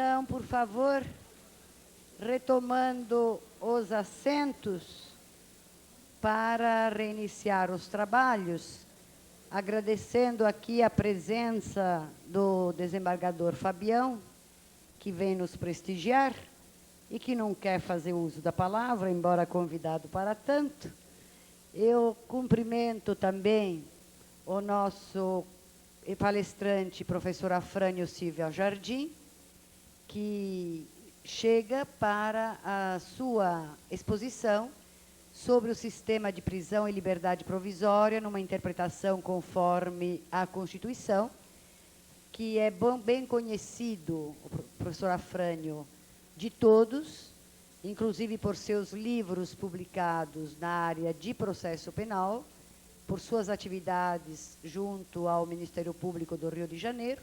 então, por favor, retomando os assentos para reiniciar os trabalhos, agradecendo aqui a presença do desembargador Fabião, que vem nos prestigiar e que não quer fazer uso da palavra, embora convidado para tanto. Eu cumprimento também o nosso palestrante, professor Afrânio Silva Jardim, que chega para a sua exposição sobre o sistema de prisão e liberdade provisória, numa interpretação conforme a Constituição, que é bem conhecido, o professor Afrânio, de todos, inclusive por seus livros publicados na área de processo penal, por suas atividades junto ao Ministério Público do Rio de Janeiro,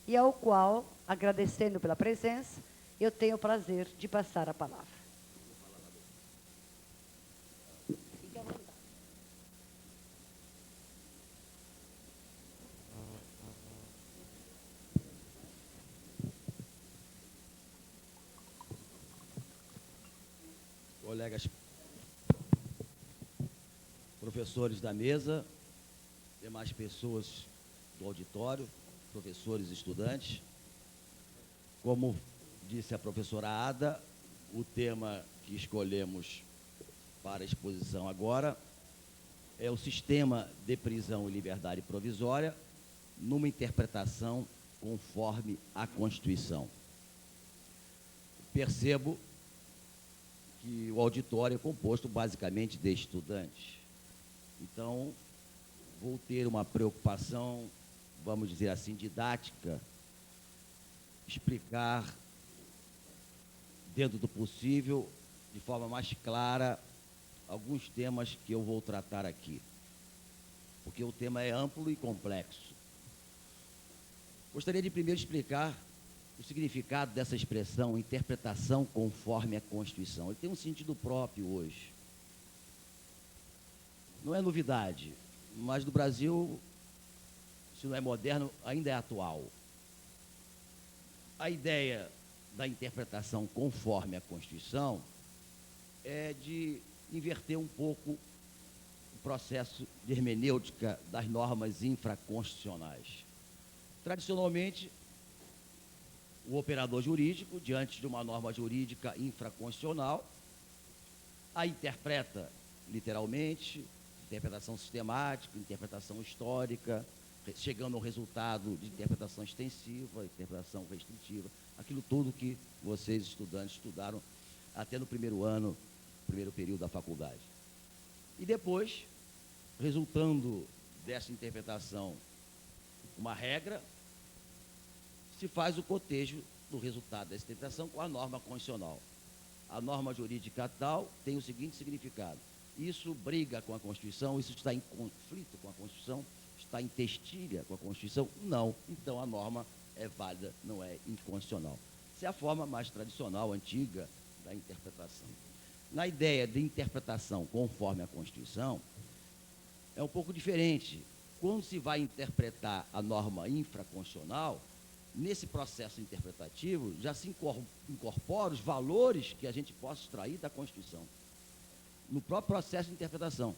e ao qual, agradecendo pela presença, eu tenho o prazer de passar a palavra. Fique à vontade. Colegas professores da mesa, demais pessoas do auditório, professores e estudantes. Como disse a professora Ada, o tema que escolhemos para a exposição agora é o sistema de prisão e liberdade provisória numa interpretação conforme a Constituição. Percebo que o auditório é composto basicamente de estudantes. Então, vou ter uma preocupação, vamos dizer assim, didática, explicar, dentro do possível, de forma mais clara, alguns temas que eu vou tratar aqui, porque o tema é amplo e complexo. Gostaria de primeiro explicar o significado dessa expressão, interpretação conforme a Constituição. Ele tem um sentido próprio hoje. Não é novidade, mas no Brasil, se não é moderno, ainda é atual. A ideia da interpretação conforme a Constituição é de inverter um pouco o processo de hermenêutica das normas infraconstitucionais. Tradicionalmente, o operador jurídico, diante de uma norma jurídica infraconstitucional, a interpreta literalmente, interpretação sistemática, interpretação histórica, chegando ao resultado de interpretação extensiva, interpretação restritiva, aquilo tudo que vocês, estudantes, estudaram até no primeiro ano, primeiro período da faculdade. E depois, resultando dessa interpretação uma regra, se faz o cotejo do resultado dessa interpretação com a norma constitucional. A norma jurídica tal tem o seguinte significado: isso briga com a Constituição, isso está em conflito com a Constituição, está em testilha com a Constituição? Não. Então a norma é válida, não é inconstitucional. Essa é a forma mais tradicional, antiga, da interpretação. Na ideia de interpretação conforme a Constituição, é um pouco diferente. Quando se vai interpretar a norma infraconstitucional, nesse processo interpretativo, já se incorpora os valores que a gente possa extrair da Constituição. No próprio processo de interpretação.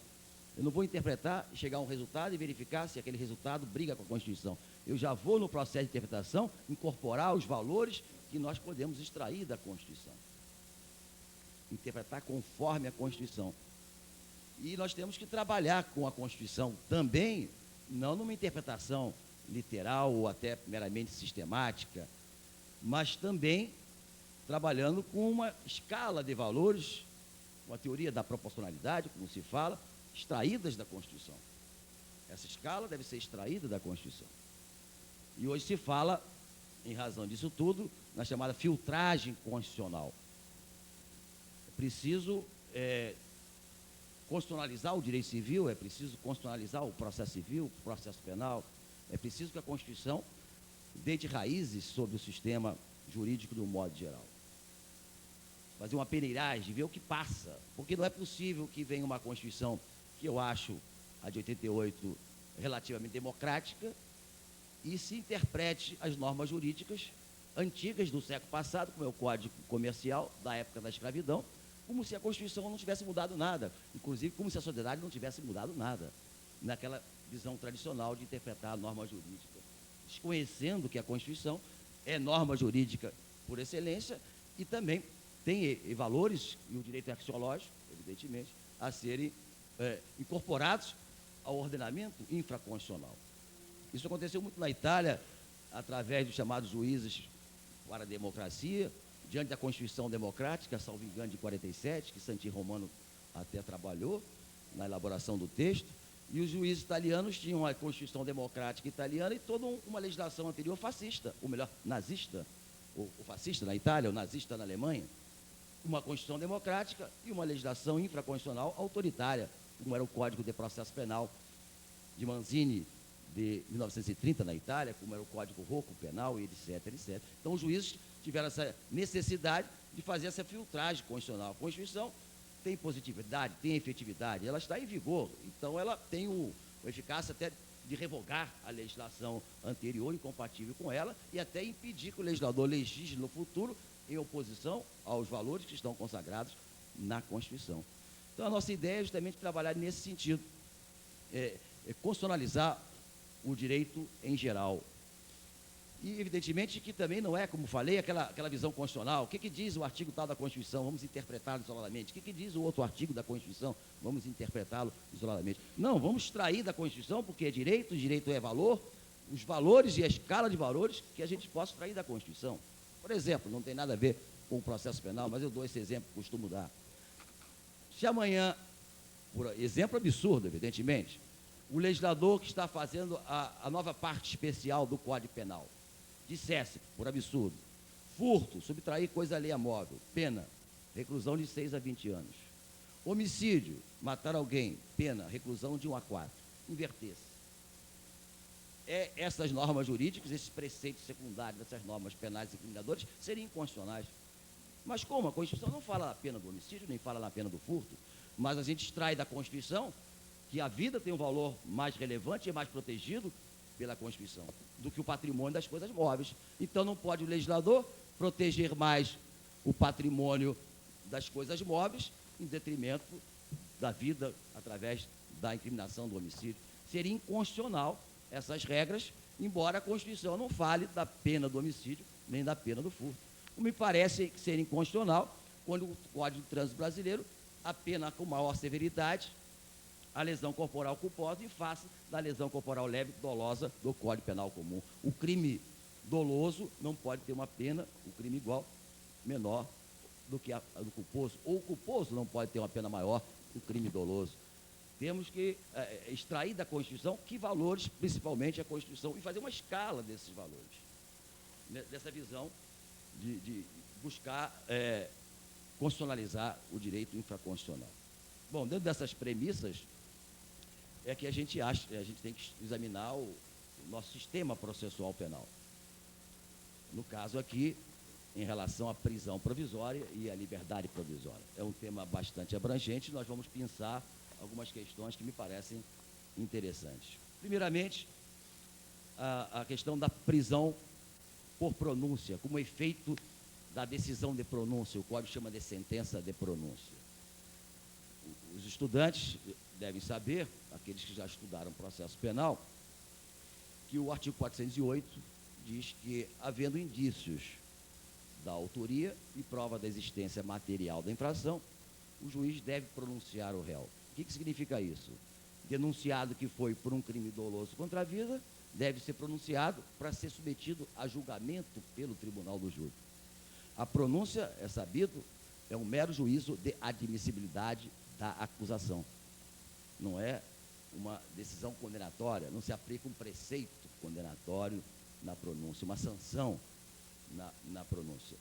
Eu não vou interpretar, chegar a um resultado e verificar se aquele resultado briga com a Constituição. Eu já vou, no processo de interpretação, incorporar os valores que nós podemos extrair da Constituição. Interpretar conforme a Constituição. E nós temos que trabalhar com a Constituição também, não numa interpretação literal ou até meramente sistemática, mas também trabalhando com uma escala de valores, uma teoria da proporcionalidade, como se fala, extraídas da Constituição. Essa escala deve ser extraída da Constituição. E hoje se fala, em razão disso tudo, na chamada filtragem constitucional. É preciso constitucionalizar o direito civil, é preciso constitucionalizar o processo civil, o processo penal, é preciso que a Constituição deite raízes sobre o sistema jurídico do modo geral. Fazer uma peneiragem, ver o que passa, porque não é possível que venha uma Constituição que eu acho, a de 88, relativamente democrática, e se interprete as normas jurídicas antigas do século passado, como é o Código Comercial, da época da escravidão, como se a Constituição não tivesse mudado nada, inclusive como se a sociedade não tivesse mudado nada, naquela visão tradicional de interpretar a norma jurídica, desconhecendo que a Constituição é norma jurídica por excelência e também tem valores, e o direito axiológico, evidentemente, a serem incorporados ao ordenamento infraconstitucional. Isso aconteceu muito na Itália, através dos chamados juízes para a democracia, diante da Constituição Democrática, salvo engano, de 47, que Santi Romano até trabalhou na elaboração do texto, e os juízes italianos tinham a Constituição Democrática italiana e toda uma legislação anterior fascista, ou melhor, nazista, ou fascista na Itália, ou nazista na Alemanha, uma Constituição Democrática e uma legislação infraconstitucional autoritária, como era o Código de Processo Penal de Manzini, de 1930 na Itália, como era o Código Rocco Penal, e etc, etc. Então, os juízes tiveram essa necessidade de fazer essa filtragem constitucional. A Constituição tem positividade, tem efetividade, ela está em vigor, então ela tem a eficácia até de revogar a legislação anterior, incompatível com ela, e até impedir que o legislador legisle no futuro em oposição aos valores que estão consagrados na Constituição. Então, a nossa ideia é justamente trabalhar nesse sentido, constitucionalizar o direito em geral. E, evidentemente, que também não é, como falei, aquela visão constitucional. O que diz o artigo tal da Constituição? Vamos interpretá-lo isoladamente. O que diz o outro artigo da Constituição? Vamos interpretá-lo isoladamente. Não, vamos extrair da Constituição, porque é direito, o direito é valor, os valores e a escala de valores que a gente possa extrair da Constituição. Por exemplo, não tem nada a ver com o processo penal, mas eu dou esse exemplo que costumo dar. Se amanhã, por exemplo absurdo, evidentemente, o legislador que está fazendo a nova parte especial do Código Penal dissesse, por absurdo, furto, subtrair coisa alheia móvel, pena, reclusão de 6 a 20 anos. Homicídio, matar alguém, pena, reclusão de 1 a 4. Invertesse. Essas normas jurídicas, esses preceitos secundários dessas normas penais e incriminadoras seriam inconstitucionais. Mas como? A Constituição não fala na pena do homicídio, nem fala na pena do furto, mas a gente extrai da Constituição que a vida tem um valor mais relevante e mais protegido pela Constituição do que o patrimônio das coisas móveis. Então, não pode o legislador proteger mais o patrimônio das coisas móveis em detrimento da vida através da incriminação do homicídio. Seria inconstitucional essas regras, embora a Constituição não fale da pena do homicídio nem da pena do furto. Me parece ser inconstitucional quando o Código de Trânsito Brasileiro a pena com maior severidade a lesão corporal culposa em face da lesão corporal leve dolosa do Código Penal Comum. O crime doloso não pode ter uma pena, o crime igual, menor do que a do culposo, ou o culposo não pode ter uma pena maior que o crime doloso. Temos que extrair da Constituição que valores, principalmente a Constituição, e fazer uma escala desses valores, dessa visão de buscar constitucionalizar o direito infraconstitucional. Bom, dentro dessas premissas, é que a gente tem que examinar o nosso sistema processual penal. No caso aqui, em relação à prisão provisória e à liberdade provisória. É um tema bastante abrangente, nós vamos pensar algumas questões que me parecem interessantes. Primeiramente, a questão da prisão por pronúncia, como efeito da decisão de pronúncia, o Código chama de sentença de pronúncia. Os estudantes devem saber, aqueles que já estudaram processo penal, que o artigo 408 diz que, havendo indícios da autoria e prova da existência material da infração, o juiz deve pronunciar o réu. O que significa isso? Denunciado que foi por um crime doloso contra a vida, deve ser pronunciado para ser submetido a julgamento pelo tribunal do júri. A pronúncia, é sabido, é um mero juízo de admissibilidade da acusação. Não é uma decisão condenatória, não se aplica um preceito condenatório na pronúncia, uma sanção na pronúncia.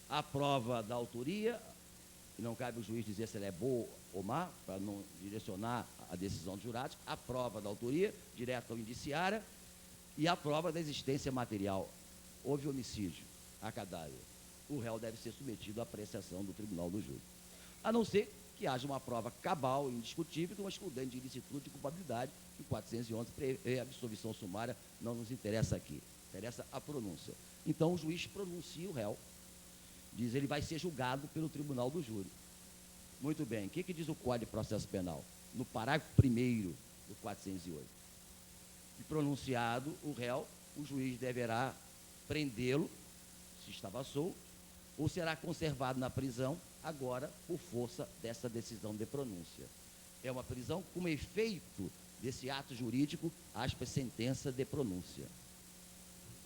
A prova da autoria, e não cabe o juiz dizer se ela é boa ou má, para não direcionar a decisão dos jurados, a prova da autoria, direta ou indiciária, e a prova da existência material. Houve homicídio a cadáver. O réu deve ser submetido à apreciação do tribunal do júri. A não ser que haja uma prova cabal, indiscutível, de uma excludente de ilicitude e culpabilidade, que 411 prevê absolvição sumária, não nos interessa aqui. interessa a pronúncia. Então, o juiz pronuncia o réu, diz ele vai ser julgado pelo tribunal do júri. Muito bem, o que diz o Código de Processo Penal? No parágrafo 1º do 408. E pronunciado o réu, o juiz deverá prendê-lo, se estava solto, ou será conservado na prisão, agora, por força dessa decisão de pronúncia. É uma prisão com efeito desse ato jurídico, aspas, sentença de pronúncia.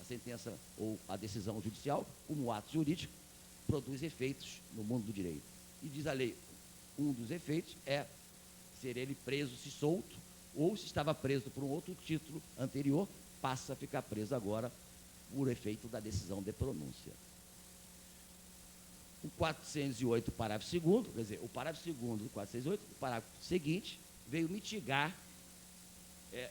A sentença ou a decisão judicial, como ato jurídico, produz efeitos no mundo do direito. E diz a lei, um dos efeitos é ser ele preso se solto, ou se estava preso por um outro título anterior, passa a ficar preso agora por efeito da decisão de pronúncia. O 408, parágrafo 2º, quer dizer, o parágrafo 2º do 408, o parágrafo seguinte, veio mitigar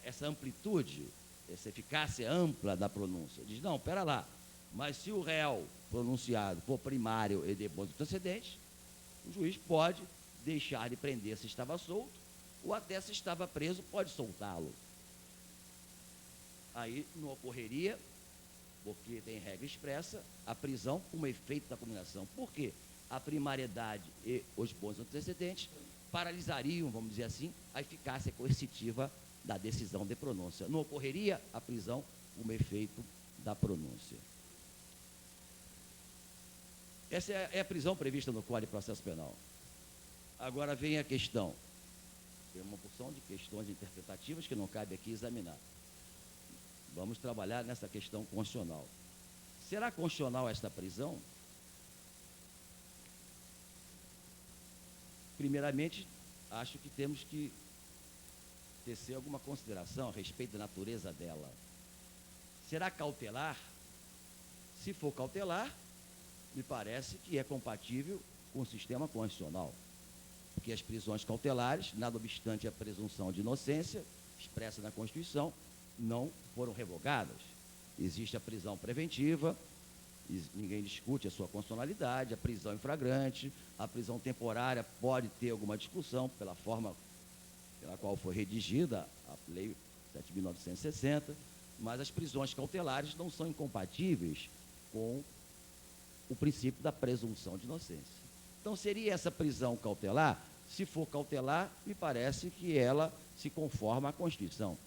essa amplitude, essa eficácia ampla da pronúncia. Diz, não, pera lá, mas se o réu pronunciado for primário e de bons antecedentes, o juiz pode deixar de prender se estava solto, ou até se estava preso, pode soltá-lo. Aí não ocorreria, porque tem regra expressa, a prisão como efeito da combinação. Por quê? A primariedade e os bons antecedentes paralisariam, vamos dizer assim, a eficácia coercitiva da decisão de pronúncia. Não ocorreria a prisão como efeito da pronúncia. Essa é a prisão prevista no Código de Processo Penal. Agora vem a questão. Tem uma porção de questões interpretativas que não cabe aqui examinar. Vamos trabalhar nessa questão constitucional. Será constitucional esta prisão? Primeiramente, acho que temos que tecer alguma consideração a respeito da natureza dela. Será cautelar? Se for cautelar, me parece que é compatível com o sistema constitucional. Porque as prisões cautelares, nada obstante a presunção de inocência, expressa na Constituição, não foram revogadas. Existe a prisão preventiva, ninguém discute a sua constitucionalidade, a prisão em flagrante, a prisão temporária pode ter alguma discussão pela forma pela qual foi redigida a Lei 7.960, mas as prisões cautelares não são incompatíveis com o princípio da presunção de inocência. Então, seria essa prisão cautelar? Se for cautelar, me parece que ela se conforma à Constituição.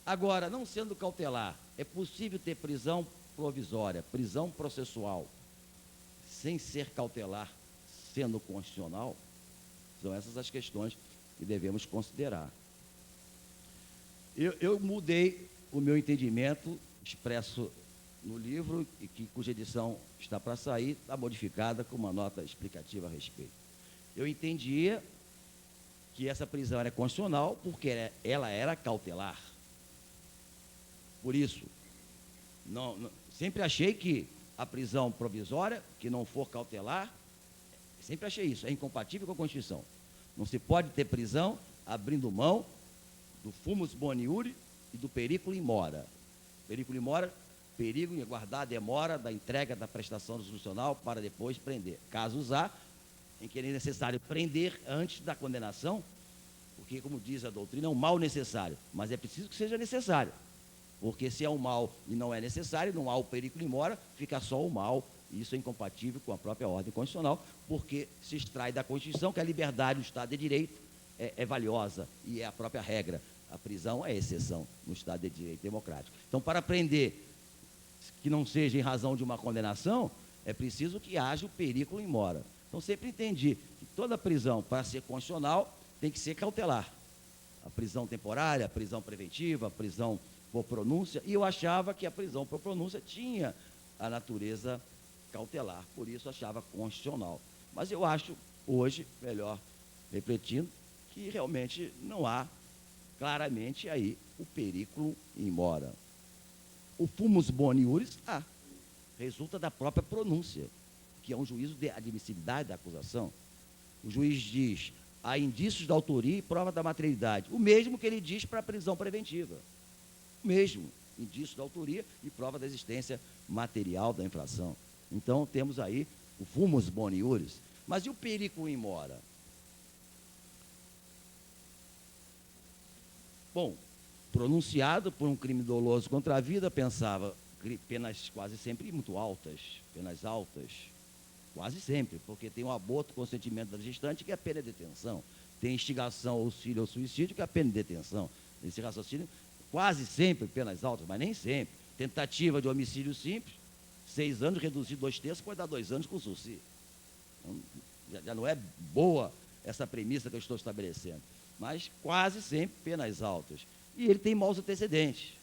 Agora, não sendo cautelar, é possível ter prisão provisória, prisão processual, sem ser cautelar, sendo constitucional? São essas as questões que devemos considerar. Eu mudei o meu entendimento, expresso no livro, e cuja edição está para sair, está modificada com uma nota explicativa a respeito. Eu entendia que essa prisão era constitucional porque ela era cautelar. Por isso, sempre achei que a prisão provisória, que não for cautelar, sempre achei isso, é incompatível com a Constituição. Não se pode ter prisão abrindo mão do fumus boniuri e do periculo in mora. Periculo in mora, perigo em aguardar a demora da entrega da prestação jurisdicional para depois prender. Casos há em que é necessário prender antes da condenação, porque, como diz a doutrina, é um mal necessário, mas é preciso que seja necessário. Porque se é um mal e não é necessário, não há o periculo in mora, fica só o mal, e isso é incompatível com a própria ordem constitucional, porque se extrai da Constituição que a liberdade do Estado de Direito é valiosa, e é a própria regra. A prisão é exceção no Estado de Direito democrático. Então, para prender que não seja em razão de uma condenação, é preciso que haja o periculo in mora. Então, sempre entendi que toda prisão, para ser constitucional, tem que ser cautelar. A prisão temporária, a prisão preventiva, a prisão por pronúncia, e eu achava que a prisão por pronúncia tinha a natureza cautelar, por isso achava constitucional. Mas eu acho, hoje, melhor refletindo, que realmente não há claramente aí o periculo in mora. O fumus boniuris, resulta da própria pronúncia, que é um juízo de admissibilidade da acusação. O juiz diz, há indícios da autoria e prova da materialidade, o mesmo que ele diz para a prisão preventiva. Mesmo, indício da autoria e prova da existência material da infração. Então, temos aí o fumus boniuris. Mas e o periculo in mora? Bom, pronunciado por um crime doloso contra a vida, pensava, penas quase sempre muito altas, penas altas, quase sempre, porque tem o aborto, consentimento da gestante, que é a pena de detenção. Tem instigação, auxílio ou suicídio, que é a pena de detenção. Esse raciocínio, quase sempre penas altas, mas nem sempre. Tentativa de homicídio simples, 6 anos, reduzido 2/3, pode dar 2 anos com sursi. Então, já não é boa essa premissa que eu estou estabelecendo. Mas quase sempre penas altas. E ele tem maus antecedentes,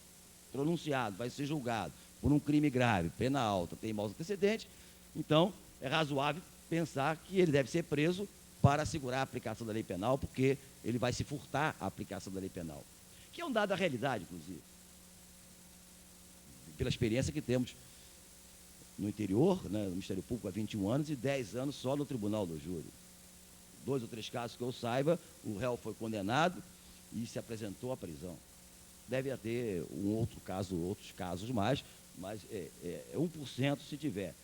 pronunciado, vai ser julgado por um crime grave, pena alta, tem maus antecedentes, então é razoável pensar que ele deve ser preso para assegurar a aplicação da lei penal, porque ele vai se furtar a aplicação da lei penal, que é um dado da realidade, inclusive, pela experiência que temos no interior, né, no Ministério Público há 21 anos e 10 anos só no Tribunal do Júri. 2 ou 3 casos que eu saiba, o réu foi condenado e se apresentou à prisão. Deve haver outros casos mais, mas 1% se tiver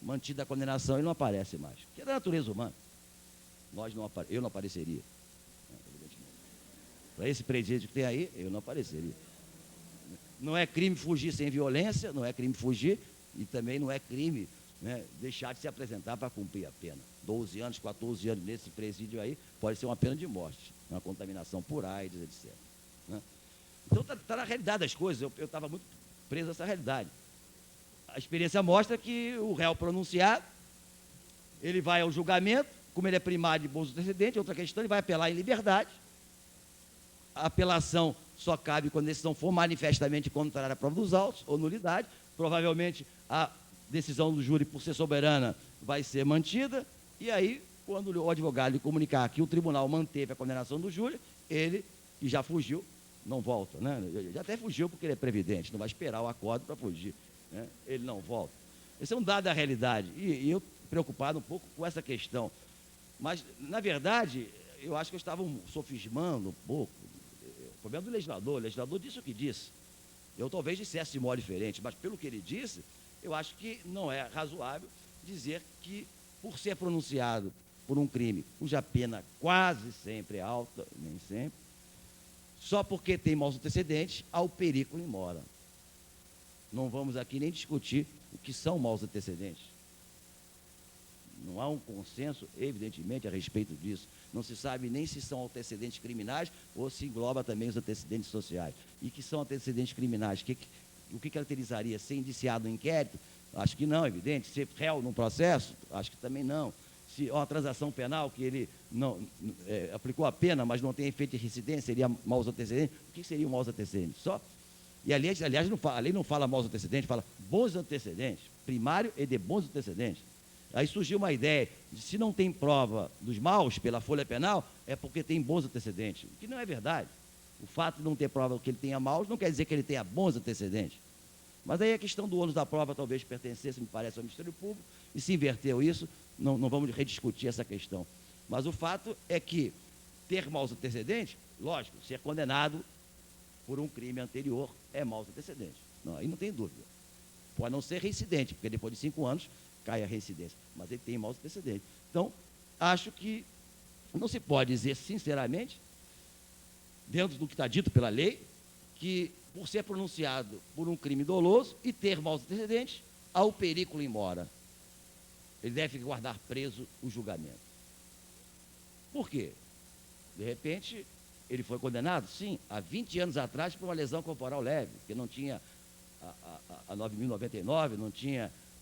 mantida a condenação, ele não aparece mais, que é da natureza humana. Eu não apareceria. Para esse presídio que tem aí, eu não apareceria. Não é crime fugir sem violência, não é crime fugir, e também não é crime, né, deixar de se apresentar para cumprir a pena. 12 anos, 14 anos nesse presídio aí, pode ser uma pena de morte, uma contaminação por AIDS, etc. Né? Então está na realidade das coisas, eu estava muito preso a essa realidade. A experiência mostra que o réu pronunciado, ele vai ao julgamento, como ele é primário de bons antecedentes, outra questão, ele vai apelar em liberdade. A apelação só cabe quando a decisão for manifestamente contrária à prova dos autos, ou nulidade. Provavelmente a decisão do júri, por ser soberana, vai ser mantida, e aí, quando o advogado lhe comunicar que o tribunal manteve a condenação do júri, ele, que já fugiu, não volta, né? Já até fugiu porque ele é previdente, não vai esperar o acordo para fugir, né? Ele não volta. Esse é um dado da realidade, e eu preocupado um pouco com essa questão. Mas, na verdade, eu acho que eu estava sofismando um pouco. O problema do legislador, o legislador disse o que disse. Eu talvez dissesse de modo diferente, mas pelo que ele disse, eu acho que não é razoável dizer que, por ser pronunciado por um crime cuja pena quase sempre é alta, nem sempre, só porque tem maus antecedentes, há o perículo in mora. Não vamos aqui nem discutir o que são maus antecedentes. Não há um consenso, evidentemente, a respeito disso. Não se sabe nem se são antecedentes criminais ou se engloba também os antecedentes sociais. E que são antecedentes criminais? O que caracterizaria? Ser indiciado no inquérito? Acho que não, evidente. Ser réu num processo? Acho que também não. Se uma transação penal que ele não aplicou a pena, mas não tem efeito de reincidência, seria maus antecedentes? O que seria um maus antecedentes? Só. E, aliás a lei não fala maus antecedentes, fala bons antecedentes, primário e de bons antecedentes. Aí surgiu uma ideia de se não tem prova dos maus pela folha penal, é porque tem bons antecedentes, o que não é verdade. O fato de não ter prova que ele tenha maus não quer dizer que ele tenha bons antecedentes. Mas aí a questão do ônus da prova talvez pertencesse, me parece, ao Ministério Público, e se inverteu isso, não vamos rediscutir essa questão. Mas o fato é que ter maus antecedentes, lógico, ser condenado por um crime anterior é maus antecedentes. Não, aí não tem dúvida. Pode não ser reincidente, porque depois de 5 anos cai a reincidência, mas ele tem maus antecedentes. Então, acho que não se pode dizer, sinceramente, dentro do que está dito pela lei, que por ser pronunciado por um crime doloso e ter maus antecedentes, há o perículo in mora. Ele deve guardar preso o julgamento. Por quê? De repente, ele foi condenado, sim, há 20 anos atrás por uma lesão corporal leve, porque não tinha a 9.099,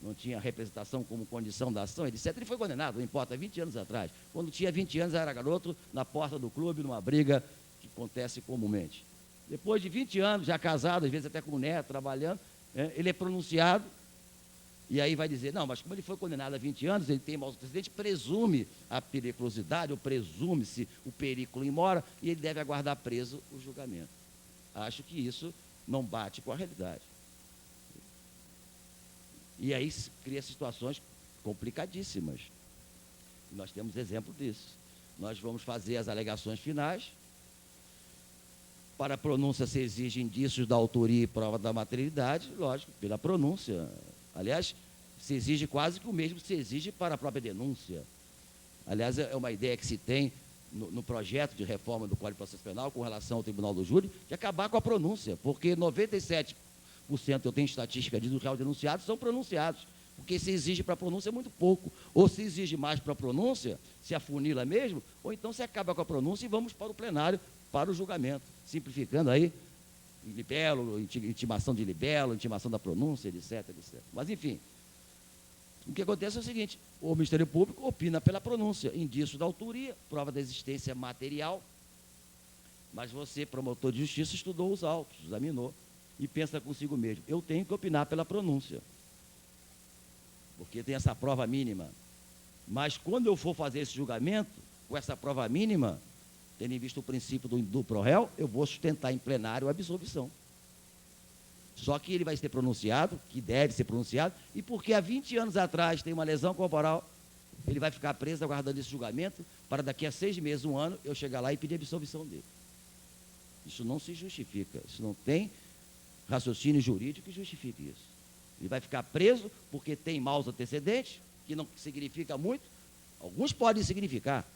não tinha representação como condição da ação, etc. Ele foi condenado, não importa, 20 anos atrás. Quando tinha 20 anos, era garoto na porta do clube, numa briga que acontece comumente. Depois de 20 anos, já casado, às vezes até com neto, trabalhando, ele é pronunciado, e aí vai dizer, não, mas como ele foi condenado há 20 anos, ele tem maus antecedentes, presume a periculosidade, ou presume-se o perículo in mora, e ele deve aguardar preso o julgamento. Acho que isso não bate com a realidade. E aí cria situações complicadíssimas. Nós temos exemplo disso. Nós vamos fazer as alegações finais. Para a pronúncia se exige indícios da autoria e prova da materialidade, lógico, pela pronúncia. Aliás, se exige quase que o mesmo que se exige para a própria denúncia. Aliás, é uma ideia que se tem no projeto de reforma do Código de Processo Penal com relação ao Tribunal do Júri, de acabar com a pronúncia, porque 97% eu tenho estatística dos réus denunciados, são pronunciados. Porque se exige para a pronúncia é muito pouco. Ou se exige mais para a pronúncia, se afunila mesmo, ou então se acaba com a pronúncia e vamos para o plenário, para o julgamento. Simplificando aí, libelo, intimação de libelo, intimação da pronúncia, etc, etc. Mas, enfim, o que acontece é o seguinte, o Ministério Público opina pela pronúncia, indício da autoria, prova da existência material, mas você, promotor de justiça, estudou os autos, examinou, e pensa consigo mesmo, eu tenho que opinar pela pronúncia, porque tem essa prova mínima. Mas quando eu for fazer esse julgamento, com essa prova mínima, tendo em vista o princípio do pro-réu, eu vou sustentar em plenário a absolvição. Só que ele vai ser pronunciado, que deve ser pronunciado, e porque há 20 anos atrás tem uma lesão corporal, ele vai ficar preso aguardando esse julgamento, para daqui a 6 meses, 1 ano, eu chegar lá e pedir a absolvição dele. Isso não se justifica, isso não tem raciocínio jurídico que justifique isso. Ele vai ficar preso porque tem maus antecedentes, que não significa muito, alguns podem significar,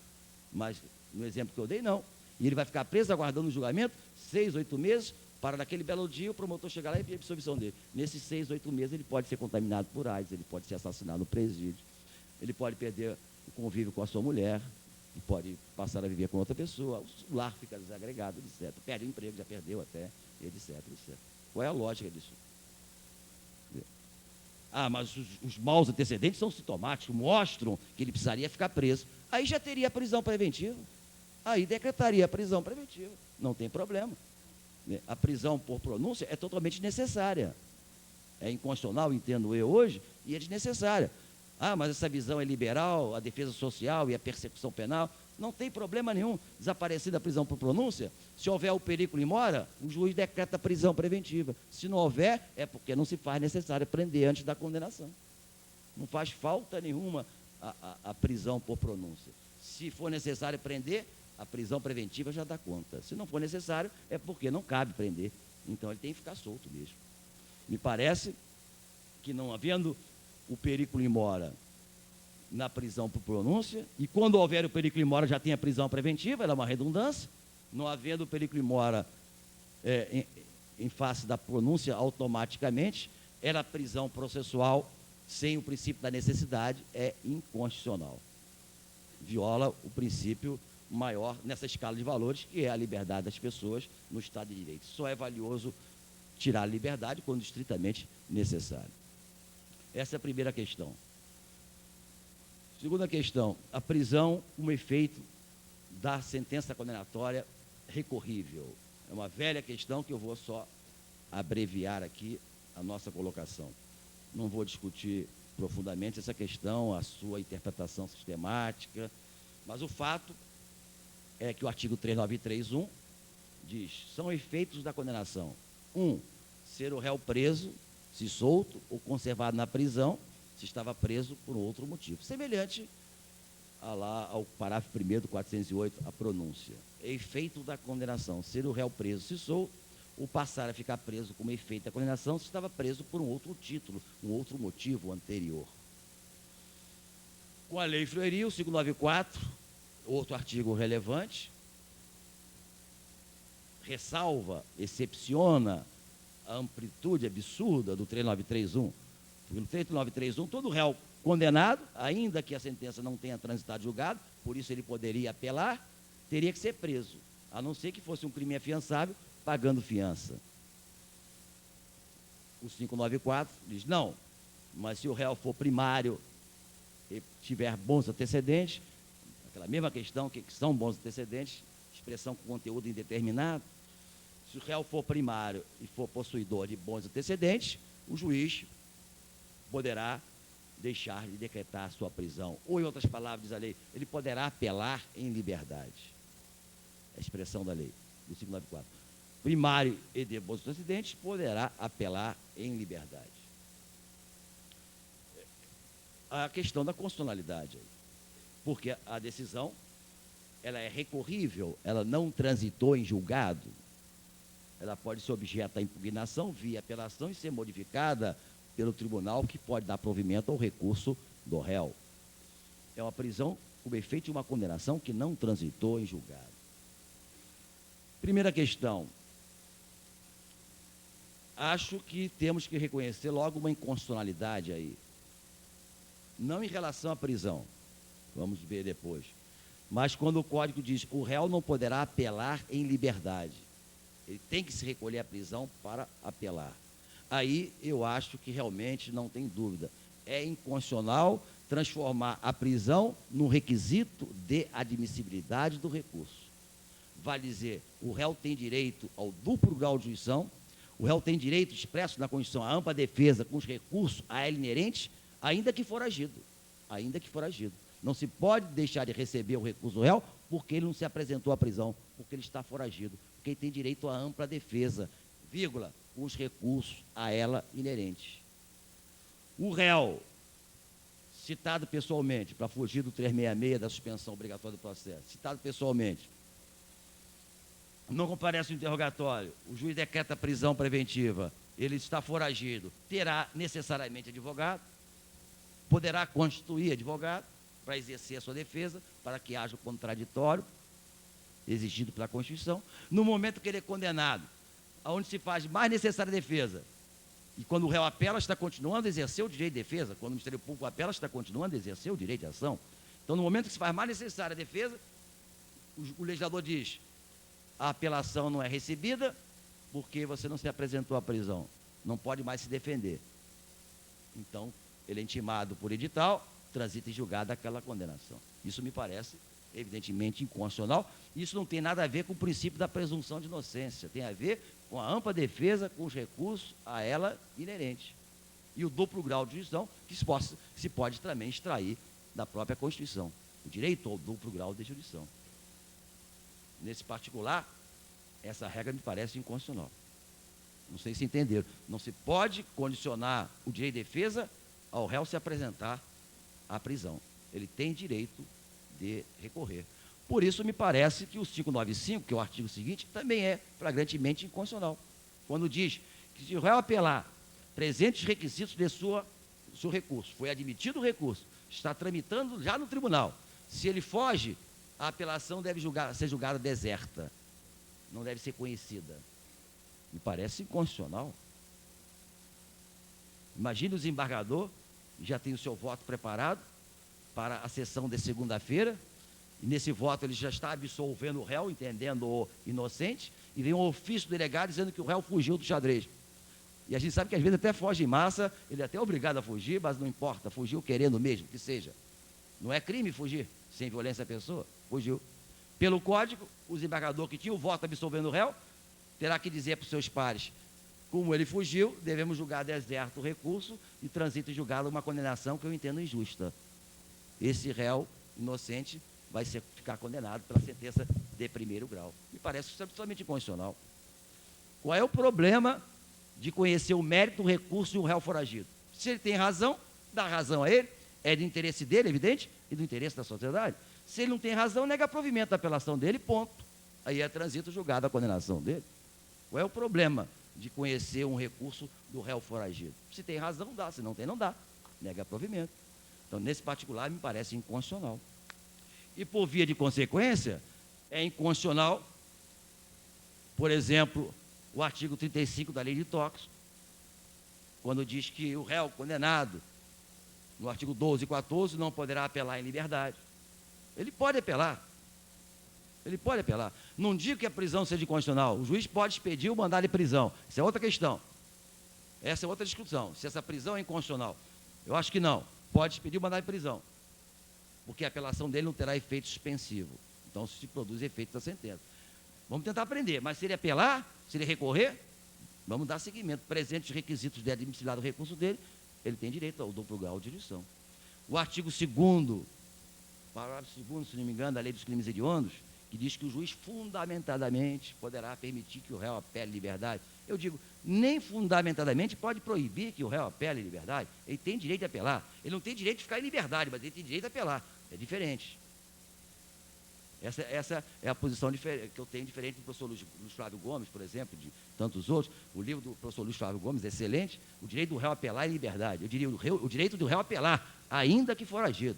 mas no exemplo que eu dei, não. E ele vai ficar preso aguardando o julgamento 6, 8 meses, para naquele belo dia o promotor chegar lá e pedir a absolvição dele. Nesses 6, 8 meses ele pode ser contaminado por AIDS, ele pode ser assassinado no presídio, ele pode perder o convívio com a sua mulher, ele pode passar a viver com outra pessoa, o lar fica desagregado, etc. Perde o emprego, já perdeu até, etc, etc. Qual é a lógica disso? Ah, mas os maus antecedentes são sintomáticos, mostram que ele precisaria ficar preso. Aí já teria prisão preventiva. Aí decretaria a prisão preventiva. Não tem problema. A prisão por pronúncia é totalmente necessária. É inconstitucional, entendo eu hoje, e é desnecessária. Ah, mas essa visão é liberal, a defesa social e a persecução penal. Não tem problema nenhum. Desaparecida a prisão por pronúncia, se houver o perigo em mora, o juiz decreta a prisão preventiva. Se não houver, é porque não se faz necessário prender antes da condenação. Não faz falta nenhuma a prisão por pronúncia. Se for necessário prender, a prisão preventiva já dá conta. Se não for necessário, é porque não cabe prender. Então ele tem que ficar solto mesmo. Me parece que não havendo o perigo em mora na prisão por pronúncia, e quando houver o perigo em mora já tem a prisão preventiva, ela é uma redundância, não havendo o perigo em mora em face da pronúncia automaticamente, era a prisão processual sem o princípio da necessidade, é inconstitucional. Viola o princípio maior nessa escala de valores, que é a liberdade das pessoas no Estado de Direito. Só é valioso tirar a liberdade quando estritamente necessário. Essa é a primeira questão. Segunda questão, a prisão como efeito da sentença condenatória recorrível. É uma velha questão que eu vou só abreviar aqui a nossa colocação. Não vou discutir profundamente essa questão, a sua interpretação sistemática, mas o fato é que o artigo 393.1 diz, são efeitos da condenação. 1, ser o réu preso, se solto ou conservado na prisão, se estava preso por outro motivo. Semelhante ao parágrafo 1º do 408, a pronúncia. Efeito da condenação, ser o réu preso, se solto, ou passar a ficar preso como efeito da condenação, se estava preso por um outro título, um outro motivo anterior. Com a lei Fleury, o 594, outro artigo relevante, ressalva, excepciona a amplitude absurda do 393.1. No 393.1, todo réu condenado, ainda que a sentença não tenha transitado julgado, por isso ele poderia apelar, teria que ser preso, a não ser que fosse um crime afiançável, pagando fiança. O 594 diz, não, mas se o réu for primário e tiver bons antecedentes, aquela mesma questão, que são bons antecedentes, expressão com conteúdo indeterminado, se o réu for primário e for possuidor de bons antecedentes, o juiz poderá deixar de decretar a sua prisão. Ou, em outras palavras, diz a lei, ele poderá apelar em liberdade. É a expressão da lei, do 594. Primário e de bons antecedentes poderá apelar em liberdade. A questão da constitucionalidade, porque a decisão, ela é recorrível, ela não transitou em julgado, ela pode ser objeto à impugnação via apelação e ser modificada pelo tribunal, que pode dar provimento ao recurso do réu. É uma prisão como efeito de uma condenação que não transitou em julgado. Primeira questão. acho que temos que reconhecer logo uma inconstitucionalidade aí. Não em relação à prisão, vamos ver depois, mas quando o Código diz o réu não poderá apelar em liberdade, ele tem que se recolher à prisão para apelar. Aí eu acho que realmente não tem dúvida, é inconstitucional transformar a prisão num requisito de admissibilidade do recurso. Vale dizer, o réu tem direito ao duplo grau de jurisdição, o réu tem direito expresso na Constituição à ampla defesa com os recursos a ele inerentes, ainda que foragido. Ainda que foragido. Não se pode deixar de receber o recurso do réu porque ele não se apresentou à prisão, porque ele está foragido, porque ele tem direito à ampla defesa, vírgula, com os recursos a ela inerentes. O réu, citado pessoalmente, para fugir do 366 da suspensão obrigatória do processo, citado pessoalmente, não comparece ao interrogatório, o juiz decreta a prisão preventiva, ele está foragido, terá necessariamente advogado, poderá constituir advogado para exercer a sua defesa, para que haja o contraditório exigido pela Constituição. No momento que ele é condenado, onde se faz mais necessária defesa, e quando o réu apela, está continuando a exercer o direito de defesa, quando o Ministério Público apela, está continuando a exercer o direito de ação. Então, no momento que se faz mais necessária a defesa, o legislador diz: a apelação não é recebida porque você não se apresentou à prisão, não pode mais se defender. Então, ele é intimado por edital, transita em julgado aquela condenação. Isso me parece, evidentemente, inconstitucional. Isso não tem nada a ver com o princípio da presunção de inocência, tem a ver com a ampla defesa, com os recursos a ela inerentes. E o duplo grau de jurisdição, que se pode também extrair da própria Constituição. O direito ao duplo grau de jurisdição. Nesse particular, essa regra me parece inconstitucional. Não sei se entenderam. Não se pode condicionar o direito de defesa ao réu se apresentar à prisão. Ele tem direito de recorrer. Por isso, me parece que o 595, que é o artigo seguinte, também é flagrantemente inconstitucional. Quando diz que se o réu apelar presentes requisitos de seu recurso, foi admitido o recurso, está tramitando já no tribunal. Se ele foge, a apelação deve ser julgada deserta, não deve ser conhecida. Me parece inconstitucional. Imagine o desembargador, já tem o seu voto preparado para a sessão de segunda-feira, e nesse voto ele já está absolvendo o réu, entendendo-o inocente, e vem um ofício do delegado dizendo que o réu fugiu do xadrez. E a gente sabe que às vezes até foge em massa, ele é até obrigado a fugir, mas não importa, fugiu querendo mesmo, que seja. Não é crime fugir sem violência à pessoa, fugiu. Pelo Código, o desembargador que tinha o voto absolvendo o réu, terá que dizer para os seus pares: como ele fugiu, devemos julgar deserto o recurso e transito em julgado uma condenação que eu entendo injusta. Esse réu inocente vai ficar condenado pela sentença de primeiro grau. Me parece isso absolutamente inconstitucional. Qual é o problema de conhecer o mérito do recurso de um réu foragido? Se ele tem razão, dá razão a ele, é do interesse dele, evidente, e do interesse da sociedade. Se ele não tem razão, nega provimento da apelação dele, ponto. Aí é transito julgado a condenação dele. Qual é o problema de conhecer um recurso do réu foragido? Se tem razão, dá. Se não tem, não dá. Nega provimento. Então, nesse particular, me parece inconstitucional. E, por via de consequência, é inconstitucional, por exemplo, o artigo 35 da Lei de Tóxicos, quando diz que o réu condenado, no artigo 12 e 14, não poderá apelar em liberdade. Ele pode apelar. Ele pode apelar. Não digo que a prisão seja inconstitucional. O juiz pode expedir o mandado de prisão. Isso é outra questão. Essa é outra discussão. Se essa prisão é inconstitucional. Eu acho que não. Pode expedir o mandado de prisão. Porque a apelação dele não terá efeito suspensivo. Então, se produz efeito da sentença. Vamos tentar aprender. Mas se ele apelar, se ele recorrer, vamos dar seguimento. Presentes os requisitos de admissibilidade do recurso dele, ele tem direito ao duplo grau de jurisdição. O artigo 2º, parágrafo 2º, se não me engano, da Lei dos Crimes Hediondos, que diz que o juiz fundamentadamente poderá permitir que o réu apele liberdade. Eu digo, nem fundamentadamente pode proibir que o réu apele liberdade. Ele tem direito de apelar. Ele não tem direito de ficar em liberdade, mas ele tem direito de apelar. É diferente. Essa é a posição que eu tenho diferente do professor Luiz Flávio Gomes, por exemplo, de tantos outros. O livro do professor Luiz Flávio Gomes é excelente. O direito do réu apelar em liberdade. Eu diria o direito do réu apelar, ainda que foragido.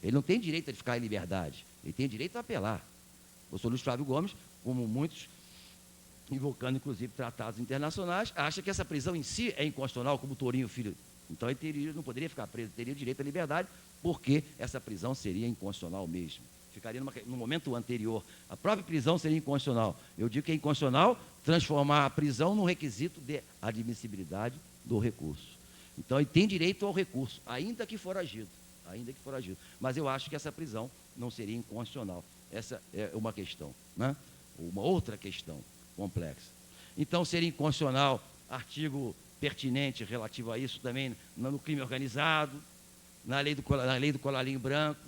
Ele não tem direito de ficar em liberdade. Ele tem direito a apelar. O professor Luiz Flávio Gomes, como muitos invocando inclusive tratados internacionais, acha que essa prisão em si é inconstitucional, como o Tourinho Filho. Então ele não poderia ficar preso, teria direito à liberdade, porque essa prisão seria inconstitucional mesmo. Ficaria no momento anterior. A própria prisão seria inconstitucional. Eu digo que é inconstitucional transformar a prisão num requisito de admissibilidade do recurso. Então ele tem direito ao recurso, ainda que foragido. Ainda que foragido. Mas eu acho que essa prisão não seria inconstitucional. Essa é uma questão, né? Uma outra questão complexa. Então seria inconstitucional artigo pertinente relativo a isso também no crime organizado, na lei do colarinho branco.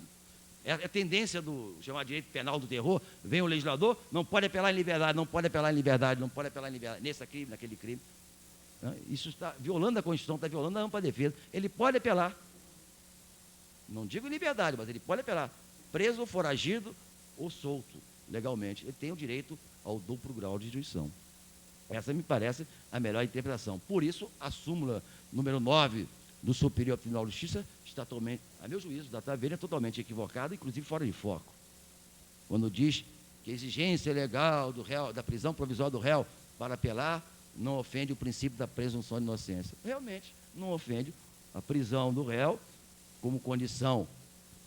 É a tendência do chamado direito penal do terror, vem o legislador, não pode apelar em liberdade, não pode apelar em liberdade, não pode apelar em liberdade, nesse crime, naquele crime. Isso está violando a Constituição, está violando a ampla defesa. Ele pode apelar, não digo em liberdade, mas ele pode apelar, preso, foragido ou solto, legalmente. Ele tem o direito ao duplo grau de jurisdição. Essa me parece a melhor interpretação. Por isso, a súmula número 9 do Superior Tribunal de Justiça está totalmente, a meu juízo, da Taveira, é totalmente equivocada, inclusive fora de foco. Quando diz que a exigência legal do réu, da prisão provisória do réu para apelar, não ofende o princípio da presunção de inocência. Realmente, não ofende a prisão do réu como condição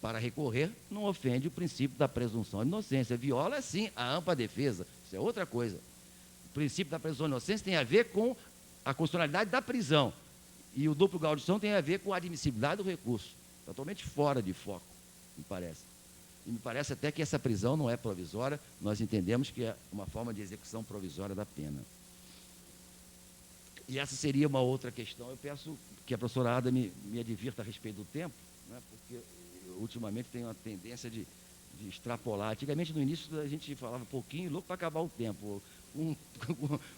para recorrer, não ofende o princípio da presunção de inocência. Viola, sim, a ampla defesa. Isso é outra coisa. O princípio da presunção de inocência tem a ver com a constitucionalidade da prisão. E o duplo grau de jurisdição tem a ver com a admissibilidade do recurso. Totalmente fora de foco, me parece. E me parece até que essa prisão não é provisória, nós entendemos que é uma forma de execução provisória da pena. E essa seria uma outra questão. Eu peço que a professora Ada me advirta a respeito do tempo, né, porque eu, ultimamente tenho uma tendência de extrapolar. Antigamente, no início, a gente falava pouquinho, louco para acabar o tempo.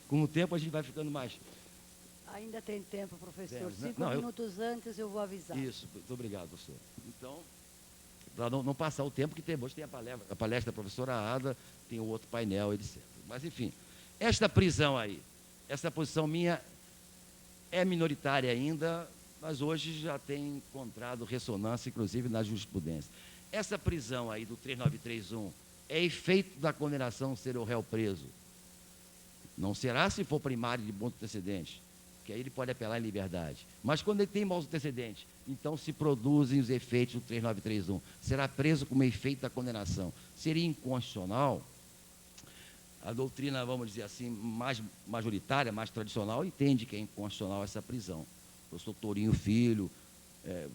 Com o tempo, a gente vai ficando mais... Ainda tem tempo, professor. Né? 5 minutos antes eu vou avisar. Isso, muito obrigado, professor. Então, para não passar o tempo que tem, hoje tem a palestra da professora Ada, tem o outro painel, etc. Mas, enfim, esta prisão aí, essa posição minha é minoritária ainda, mas hoje já tem encontrado ressonância, inclusive, na jurisprudência. Essa prisão aí do 3931 é efeito da condenação ser o réu preso. Não será se for primário de bons antecedentes, que aí ele pode apelar em liberdade. Mas quando ele tem maus antecedentes, então se produzem os efeitos do 3931. Será preso como efeito da condenação. Seria inconstitucional. A doutrina, vamos dizer assim, mais majoritária, mais tradicional, entende que é inconstitucional essa prisão. O professor Tourinho Filho,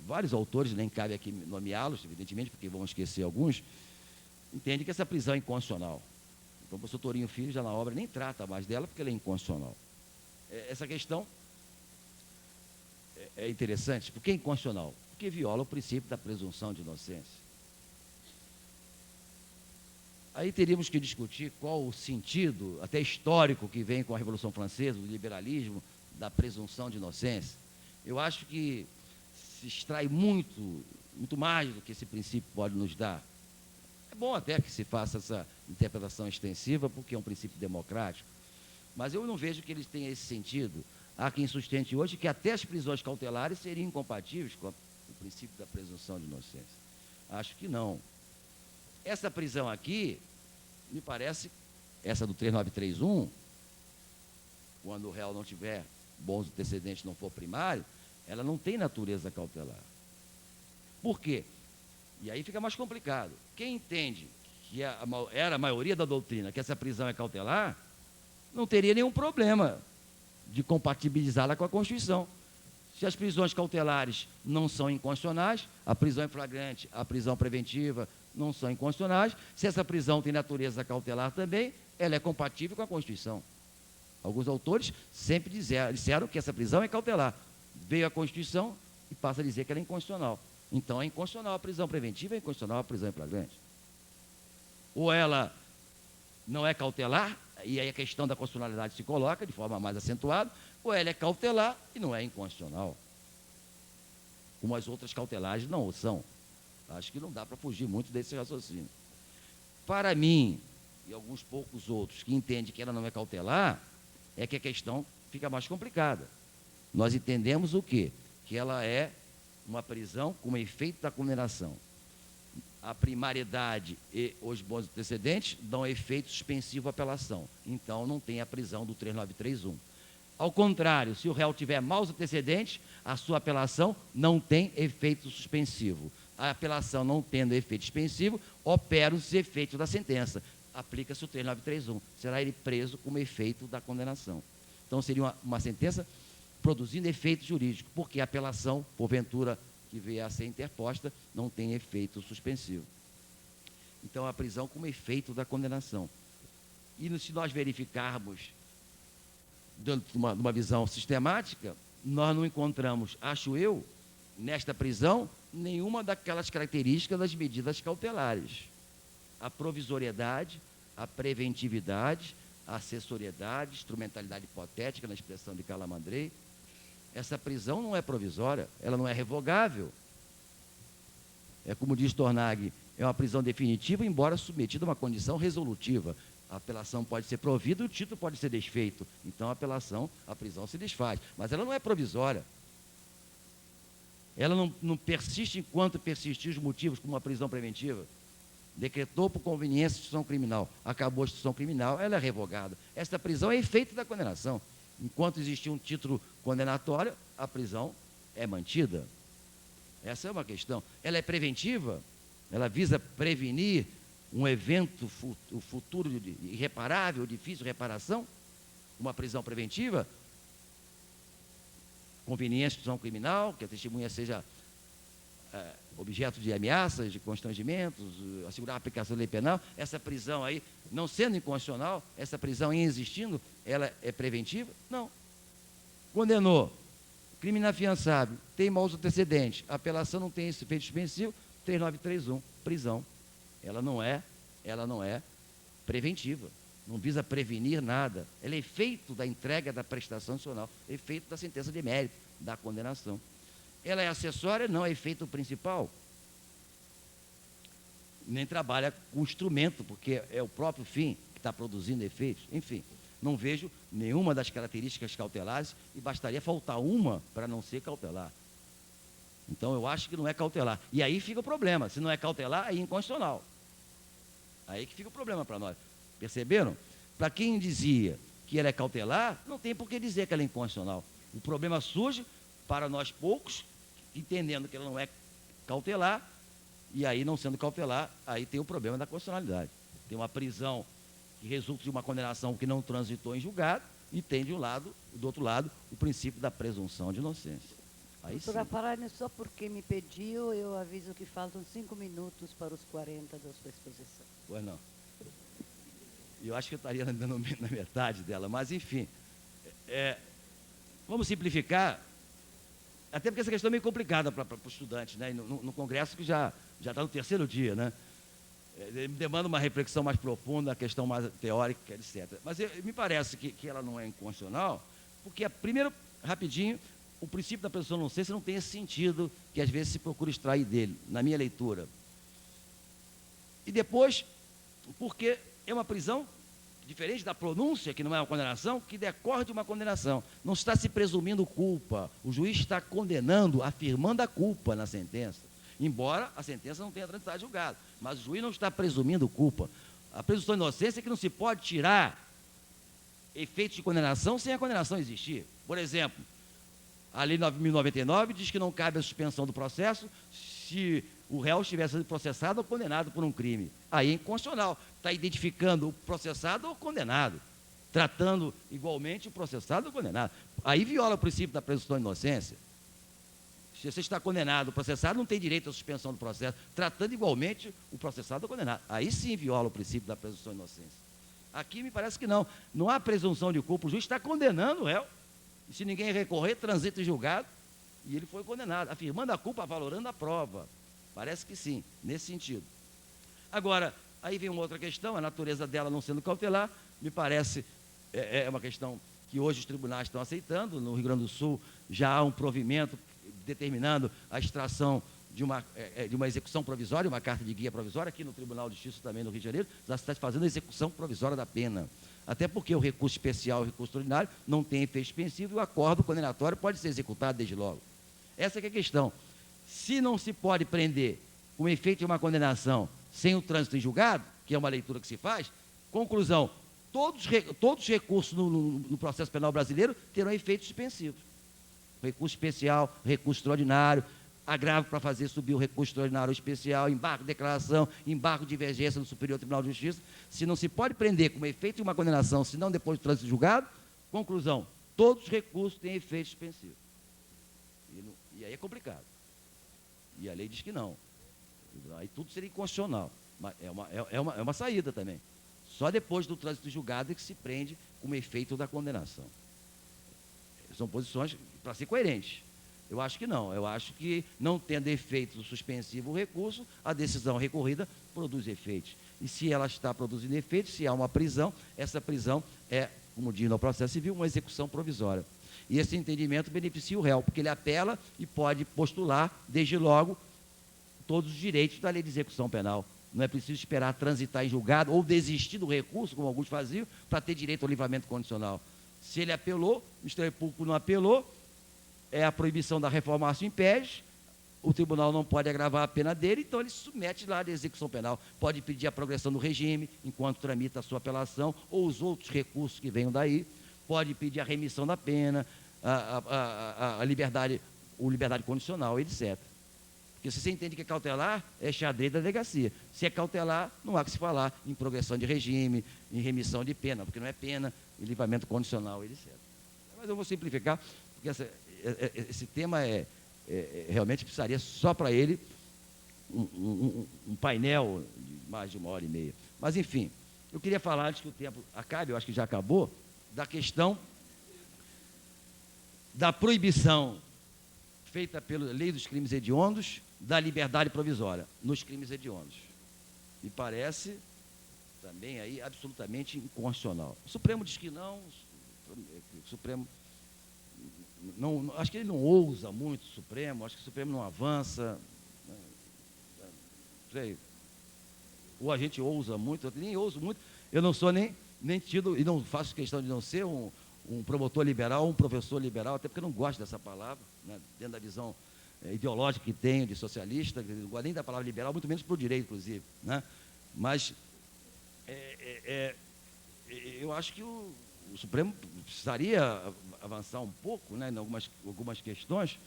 vários autores, nem cabe aqui nomeá-los, evidentemente, porque vamos esquecer alguns, entende que essa prisão é inconstitucional. Então o professor Tourinho Filho, já na obra, nem trata mais dela, porque ela é inconstitucional. Essa questão é interessante. Por que é inconstitucional? Porque viola o princípio da presunção de inocência. Aí teríamos que discutir qual o sentido, até histórico, que vem com a Revolução Francesa, do liberalismo, da presunção de inocência. Eu acho que se extrai muito mais do que esse princípio pode nos dar. É bom até que se faça essa interpretação extensiva, porque é um princípio democrático. Mas eu não vejo que eles tenham esse sentido. Há quem sustente hoje que até as prisões cautelares seriam incompatíveis com o princípio da presunção de inocência. Acho que não. Essa prisão aqui, me parece, essa do 3931, quando o réu não tiver bons antecedentes, não for primário, ela não tem natureza cautelar. Por quê? E aí fica mais complicado. Quem entende que era a maioria da doutrina que essa prisão é cautelar, não teria nenhum problema de compatibilizá-la com a Constituição. Se as prisões cautelares não são inconstitucionais, a prisão em flagrante, a prisão preventiva não são inconstitucionais, se essa prisão tem natureza cautelar também, ela é compatível com a Constituição. Alguns autores sempre disseram que essa prisão é cautelar. Veio a Constituição e passa a dizer que ela é inconstitucional. Então é inconstitucional a prisão preventiva, é inconstitucional a prisão em flagrante. Ou ela não é cautelar, e aí a questão da constitucionalidade se coloca de forma mais acentuada, ou ela é cautelar e não é inconstitucional. Como as outras cautelares não o são. Acho que não dá para fugir muito desse raciocínio. Para mim, e alguns poucos outros que entendem que ela não é cautelar, é que a questão fica mais complicada. Nós entendemos o quê? Que ela é uma prisão como efeito da condenação. a primariedade e os bons antecedentes dão efeito suspensivo à apelação. Então, não tem a prisão do 3931. Ao contrário, se o réu tiver maus antecedentes, a sua apelação não tem efeito suspensivo. A apelação não tendo efeito suspensivo, opera os efeitos da sentença. Aplica-se o 3931. Será ele preso como efeito da condenação. Então, seria uma sentença produzindo efeito jurídico, porque a apelação, porventura, que vier a ser interposta, não tem efeito suspensivo. Então, a prisão como efeito da condenação. E se nós verificarmos, dentro de uma visão sistemática, nós não encontramos, acho eu, nesta prisão, nenhuma daquelas características das medidas cautelares. A provisoriedade, a preventividade, a assessoriedade, instrumentalidade hipotética, na expressão de Calamandrei. Essa prisão não é provisória, ela não é revogável. É como diz Tornag, é uma prisão definitiva, embora submetida a uma condição resolutiva. A apelação pode ser provida e o título pode ser desfeito. Então, a prisão se desfaz. Mas ela não é provisória. Ela não persiste enquanto persistir os motivos, como uma prisão preventiva. Decretou por conveniência a instituição criminal. Acabou a instituição criminal, ela é revogada. Esta prisão é efeito da condenação. Enquanto existir um título condenatório, a prisão é mantida. Essa é uma questão. Ela é preventiva, ela visa prevenir um evento futuro irreparável, difícil reparação, uma prisão preventiva, conveniência de instituição criminal, que a testemunha seja objeto de ameaças, de constrangimentos, assegurar a aplicação da lei penal. Essa prisão aí, não sendo inconstitucional, essa prisão existindo, ela é preventiva? Não. Condenou, crime inafiançável, tem maus antecedentes, a apelação não tem esse efeito suspensivo, 3931, prisão. Ela não é preventiva, não visa prevenir nada. Ela é efeito da entrega da prestação adicional, efeito da sentença de mérito, da condenação. Ela é acessória, não é efeito principal. Nem trabalha com instrumento, porque é o próprio fim que está produzindo efeitos. Enfim, não vejo nenhuma das características cautelares e bastaria faltar uma para não ser cautelar. Então, eu acho que não é cautelar. E aí fica o problema. Se não é cautelar, aí é inconstitucional. Aí que fica o problema para nós. Perceberam? Para quem dizia que ela é cautelar, não tem por que dizer que ela é inconstitucional. O problema surge para nós poucos, entendendo que ela não é cautelar, e aí, não sendo cautelar, aí tem o problema da constitucionalidade. Tem uma prisão que resulta de uma condenação que não transitou em julgado, e tem do outro lado, o princípio da presunção de inocência. Aí sim. Doutora Farani, só porque me pediu, eu aviso que faltam 5 minutos para os 40 da sua exposição. Pois não. Eu acho que eu estaria na metade dela, mas enfim. Vamos simplificar, até porque essa questão é meio complicada para o estudante, né? No Congresso, que já está no terceiro dia, né? Demanda uma reflexão mais profunda, a questão mais teórica, etc. Mas me parece que ela não é inconstitucional, porque, primeiro, rapidinho, o princípio da presunção de inocência não tem esse sentido que às vezes se procura extrair dele, na minha leitura. E depois, porque é uma prisão diferente da pronúncia, que não é uma condenação, que decorre de uma condenação. Não está se presumindo culpa. O juiz está condenando, afirmando a culpa na sentença. Embora a sentença não tenha transitado julgado. Mas o juiz não está presumindo culpa. A presunção de inocência é que não se pode tirar efeitos de condenação sem a condenação existir. Por exemplo, a Lei 9.099 diz que não cabe a suspensão do processo se o réu estiver sendo processado ou condenado por um crime. Aí é inconstitucional. Está identificando o processado ou o condenado, tratando igualmente o processado ou o condenado. Aí viola o princípio da presunção de inocência. Se você está condenado, o processado não tem direito à suspensão do processo, tratando igualmente o processado ou o condenado. Aí sim viola o princípio da presunção de inocência. Aqui me parece que não. Não há presunção de culpa, o juiz está condenando o réu. E se ninguém recorrer, transita em julgado, e ele foi condenado, afirmando a culpa, valorando a prova. Parece que sim, nesse sentido. Agora, aí vem uma outra questão, a natureza dela não sendo cautelar, me parece, é uma questão que hoje os tribunais estão aceitando. No Rio Grande do Sul já há um provimento determinando a extração de uma execução provisória, uma carta de guia provisória. Aqui no Tribunal de Justiça também no Rio de Janeiro, já se está fazendo a execução provisória da pena. Até porque o recurso especial e o recurso ordinário não tem efeito suspensivo e o acordo condenatório pode ser executado desde logo. Essa que é a questão. Se não se pode prender com efeito de uma condenação sem o trânsito em julgado, que é uma leitura que se faz, conclusão, todos os recursos no processo penal brasileiro terão efeito suspensivo. Recurso especial, recurso extraordinário, agravo para fazer subir o recurso extraordinário especial, embargo de declaração, embargo de divergência no Superior Tribunal de Justiça. Se não se pode prender como efeito de uma condenação, senão depois do trânsito julgado, conclusão, todos os recursos têm efeito suspensivo. E aí é complicado. E a lei diz que não. Aí tudo seria inconstitucional. Mas é uma saída também. Só depois do trânsito julgado é que se prende como efeito da condenação. São posições para ser coerentes. Eu acho que não. Eu acho que, não tendo efeito suspensivo o recurso, a decisão recorrida produz efeitos. E se ela está produzindo efeitos, se há uma prisão, essa prisão é, como diz no processo civil, uma execução provisória. E esse entendimento beneficia o réu, porque ele apela e pode postular, desde logo, todos os direitos da lei de execução penal. Não é preciso esperar transitar em julgado ou desistir do recurso, como alguns faziam, para ter direito ao livramento condicional. Se ele apelou, o Ministério Público não apelou, a proibição da reformação impede, o tribunal não pode agravar a pena dele, então ele se submete lá à execução penal. Pode pedir a progressão do regime, enquanto tramita a sua apelação, ou os outros recursos que venham daí, pode pedir a remissão da pena, a liberdade condicional, etc. Porque se você entende que é cautelar, é xadrez da delegacia. Se é cautelar, não há que se falar em progressão de regime, em remissão de pena, porque não é pena, em livramento condicional, etc. Mas eu vou simplificar, porque esse tema realmente precisaria só para ele um painel de mais de 1h30. Mas, enfim, eu queria falar, antes que o tempo acabe, eu acho que já acabou, da questão da proibição feita pela lei dos crimes hediondos da liberdade provisória nos crimes hediondos. Me parece também aí absolutamente inconstitucional. O Supremo diz que não, o Supremo não, acho que ele não ousa muito, o Supremo, acho que o Supremo não avança, não sei, ou a gente ousa muito, eu nem ouso muito, eu não sou nem tido, e não faço questão de não ser um promotor liberal, um professor liberal, até porque eu não gosto dessa palavra, né, dentro da visão ideológica que tenho de socialista, não gosto nem da palavra liberal, muito menos para o direito, inclusive, né? Mas eu acho que o Supremo precisaria avançar um pouco, né, em algumas questões.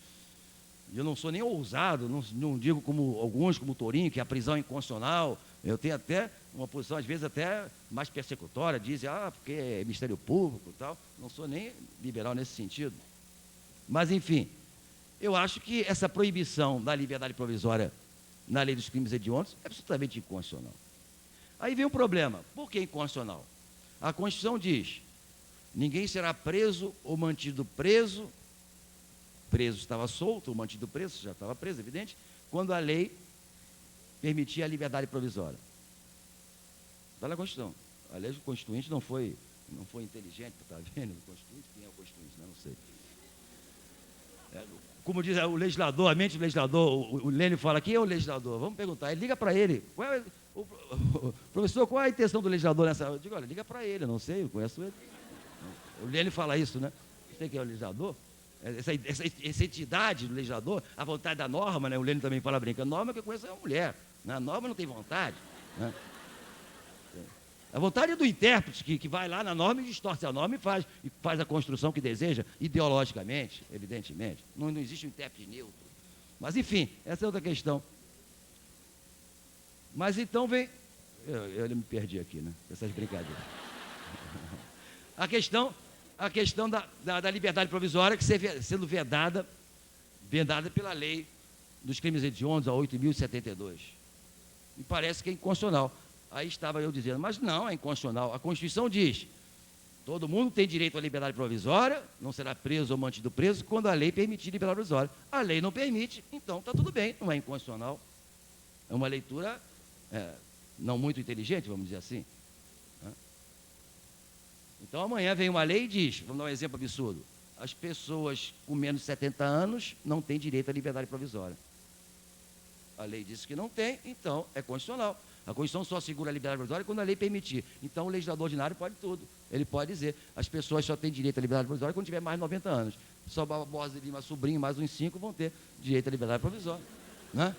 Eu não sou nem ousado, não digo como alguns, como o Torinho, que a prisão é inconstitucional. Eu tenho até uma posição, às vezes, até mais persecutória, dizem, porque é Ministério Público e tal. Não sou nem liberal nesse sentido. Mas, enfim, eu acho que essa proibição da liberdade provisória na lei dos crimes hediondos é absolutamente inconstitucional. Aí vem o problema. Por que inconstitucional? A Constituição diz: ninguém será preso ou mantido preso. Preso estava solto, ou mantido preso, já estava preso, evidente, quando a lei permitia a liberdade provisória. Está na Constituição. Aliás, o Constituinte não foi inteligente, está vendo? O Constituinte, quem é o Constituinte? Não sei. Como diz o legislador, a mente do legislador, o Lênio fala, quem é o legislador? Vamos perguntar, ele liga para ele. Professor, qual é a intenção do legislador nessa? Eu digo, olha, liga para ele, eu não sei, eu conheço ele. O Lênio fala isso, né? Você que é o legislador? Essa entidade do legislador, a vontade da norma, né? O Lênio também fala brincando, a norma que eu conheço é uma mulher, né? A norma não tem vontade, né? A vontade é do intérprete, que vai lá na norma e distorce a norma e faz a construção que deseja, ideologicamente, evidentemente. Não existe um intérprete neutro. Mas, enfim, essa é outra questão. Mas então vem... Eu me perdi aqui, né? Essas brincadeiras. A questão da liberdade provisória, que sendo vedada pela lei dos crimes hediondos, a 8.072. Me parece que é inconstitucional. Aí estava eu dizendo, mas não, é inconstitucional. A Constituição diz, todo mundo tem direito à liberdade provisória, não será preso ou mantido preso, quando a lei permitir liberdade provisória. A lei não permite, então está tudo bem, não é inconstitucional. É uma leitura não muito inteligente, vamos dizer assim. Então amanhã vem uma lei e diz, vamos dar um exemplo absurdo, as pessoas com menos de 70 anos não têm direito à liberdade provisória. A lei diz que não tem, então é constitucional. A Constituição só assegura a liberdade provisória quando a lei permitir. Então o legislador ordinário pode tudo. Ele pode dizer, as pessoas só têm direito à liberdade provisória quando tiver mais de 90 anos. Só Barbosa de Lima, sobrinho, mais uns 5 vão ter direito à liberdade provisória. Né?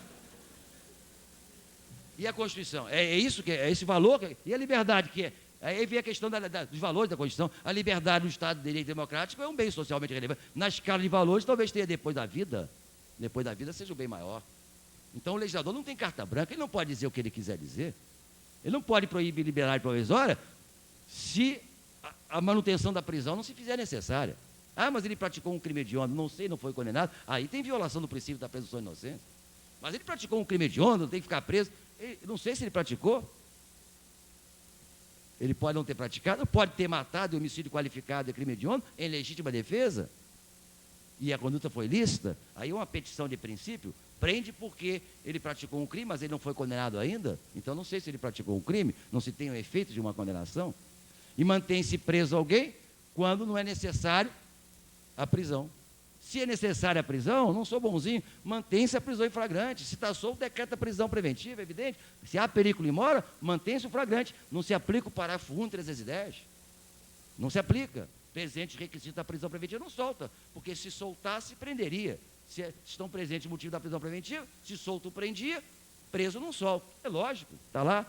E a Constituição? É isso que é esse valor? E a liberdade que é? Aí vem a questão dos valores da Constituição. A liberdade do Estado de Direito Democrático é um bem socialmente relevante. Na escala de valores, talvez tenha depois da vida seja o bem maior. Então, o legislador não tem carta branca, ele não pode dizer o que ele quiser dizer. Ele não pode proibir liberdade provisória se a manutenção da prisão não se fizer necessária. Ah, mas ele praticou um crime hediondo, não sei, não foi condenado. Aí tem violação do princípio da presunção de inocência. Mas ele praticou um crime hediondo, não tem que ficar preso. Não sei se ele praticou. Ele pode não ter praticado, pode ter matado, homicídio qualificado e crime hediondo em legítima defesa, e a conduta foi lícita. Aí uma petição de princípio prende porque ele praticou um crime, mas ele não foi condenado ainda. Então não sei se ele praticou um crime, não se tem o efeito de uma condenação. E mantém-se preso alguém quando não é necessário a prisão. Se é necessária a prisão, não sou bonzinho, mantém-se a prisão em flagrante. Se está solto, decreta a prisão preventiva, é evidente. Se há perigo e mora, mantém-se o flagrante. Não se aplica o parágrafo 1, 310. Não se aplica. Presente requisito da prisão preventiva não solta, porque se soltasse, prenderia. Se estão presentes o motivo da prisão preventiva, se solto prendia, preso não solta. É lógico, está lá.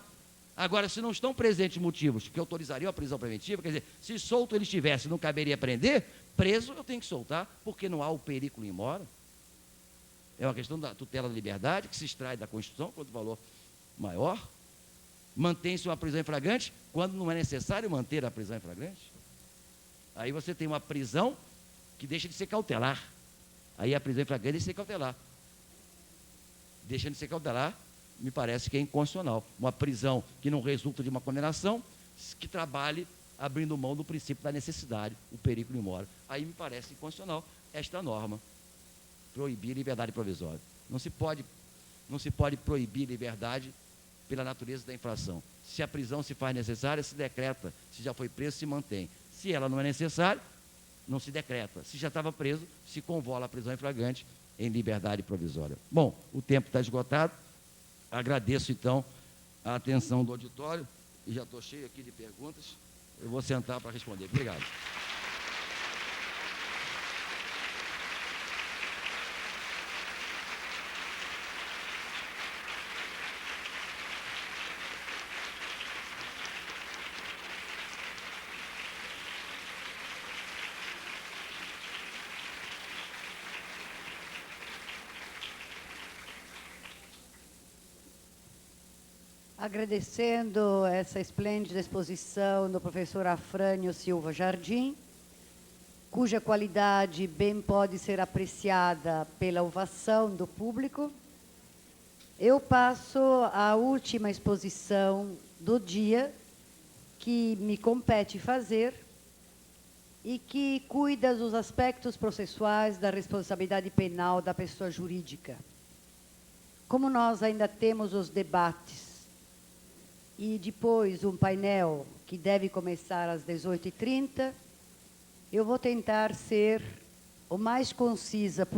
Agora, se não estão presentes motivos que autorizariam a prisão preventiva, quer dizer, se solto ele estivesse, não caberia prender, preso eu tenho que soltar, porque não há o perigo in mora. É uma questão da tutela da liberdade, que se extrai da Constituição, quanto valor maior. Mantém-se uma prisão em flagrante, quando não é necessário manter a prisão em flagrante. Aí você tem uma prisão que deixa de ser cautelar. Aí a prisão em flagrante deixa de ser cautelar. Deixando de ser cautelar, me parece que é inconstitucional. Uma prisão que não resulta de uma condenação, que trabalhe abrindo mão do princípio da necessidade, o perigo in mora. Aí me parece inconstitucional esta norma, proibir liberdade provisória. Não se pode proibir liberdade pela natureza da infração. Se a prisão se faz necessária, se decreta. Se já foi preso, se mantém. Se ela não é necessária, não se decreta. Se já estava preso, se convola a prisão em flagrante em liberdade provisória. Bom, o tempo está esgotado. Agradeço, então, a atenção do auditório, e já estou cheio aqui de perguntas. Eu vou sentar para responder. Obrigado. Agradecendo essa esplêndida exposição do professor Afrânio Silva Jardim, cuja qualidade bem pode ser apreciada pela ovação do público, eu passo à última exposição do dia, que me compete fazer e que cuida dos aspectos processuais da responsabilidade penal da pessoa jurídica. Como nós ainda temos os debates e depois um painel que deve começar às 18h30, eu vou tentar ser o mais concisa possível